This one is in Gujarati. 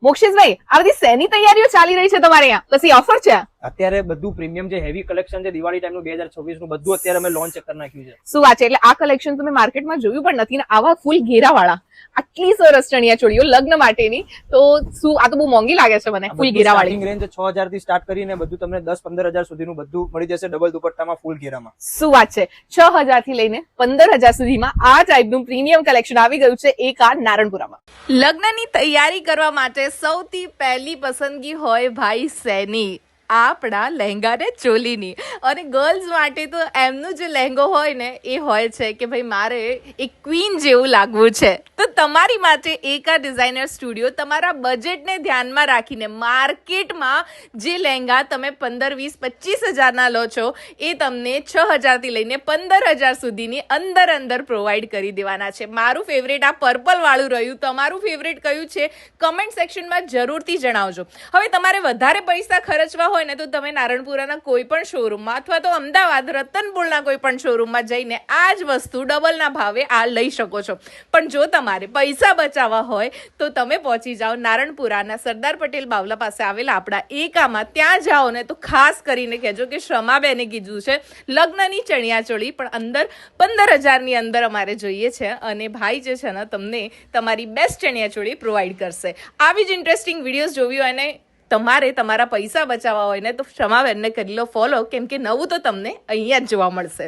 મોક્ષેશભાઈ, આ બધી શેની તૈયારીઓ ચાલી રહી છે તમારે અહીંયા? કશી ઓફર છે? અત્યારે બધું પ્રીમિયમ જે હેવી કલેક્શન છે દિવાળી ટાઈમનું 2026 નું બધું અત્યારે અમે લોન્ચ કરી નાખ્યું છે. શું વાત છે? એટલે આ કલેક્શન તમે માર્કેટમાં જોયું પણ નથી ને, આવા ફૂલ ઘેરા વાળા આટલી સરસ ચણિયા ચોળીઓ લગ્ન માટેની, તો શું આ તો બહુ મોંઘી લાગે છે મને, ફૂલ ઘેરા વાળી. રેન્જ 6000 થી સ્ટાર્ટ કરીને બધું તમને 10-15 હજાર સુધીનું બધું મળી જશે ડબલ દુપટ્ટામાં ફૂલ ઘેરામાં. શું વાત છે? 6000 થી લઈને 15000 સુધીમાં આ ટાઈપનું પ્રીમિયમ કલેક્શન આવી ગયું છે એક આ નારણપુરામાં. લગ્નની તૈયારી કરવા માટે સૌથી પહેલી પસંદગી હોય ભાઈ શેની? આપણા લહેંગા ને ચોલીની. અને ગર્લ્સ માટે તો એમનું જે લહેંગો હોય ને એ હોય છે કે ભાઈ મારે એક ક્વીન જેવું લાગવું છે. તો તમારી માટે એકા ડિઝાઇનર સ્ટુડિયો તમારા બજેટને ધ્યાનમાં રાખીને માર્કેટમાં જે લહેંગા તમે 15-20-25 હજારના લો છો એ તમને 6000 થી લઈને 15000 સુધીની અંદર પ્રોવાઈડ કરી દેવાના છે. મારું ફેવરેટ આ પર્પલ વાળું રહ્યું. તમારું ફેવરેટ કયું છે કમેન્ટ સેક્શનમાં જરૂરથી જણાવજો. હવે તમારે વધારે પૈસા ખર્ચવા હોય ને તો તમે નારણપુરાના કોઈ પણ શોરૂમમાં અથવા તો અમદાવાદ રતનપુરના કોઈ પણ શોરૂમમાં જઈને આ જ વસ્તુ ડબલના ભાવે આ લઈ શકો છો. પણ જો તમારે પૈસા બચાવવા હોય તો તમે પહોંચી જાઓ નારણપુરાના સરદાર પટેલ બાવલા પાસે આવેલા આપણા એકામાં. ત્યાં જાઓ ને તો ખાસ કરીને કહેજો કે શ્રમાબેને કીધું છે લગ્નની ચણિયાચોળી પણ અંદર 15000ની અંદર અમારે જોઈએ છે, અને ભાઈ જે છે ને તમને તમારી બેસ્ટ ચણિયાચોળી પ્રોવાઈડ કરશે. આવી જ ઇન્ટરેસ્ટિંગ વિડીયોઝ જોવી હોય ને તમારે તમારા પૈસા બચાવવા હોય ને તો ક્ષમાબેનને કરી લો ફોલો, કેમ કે નવું તો તમને અહીંયા જ જોવા મળશે.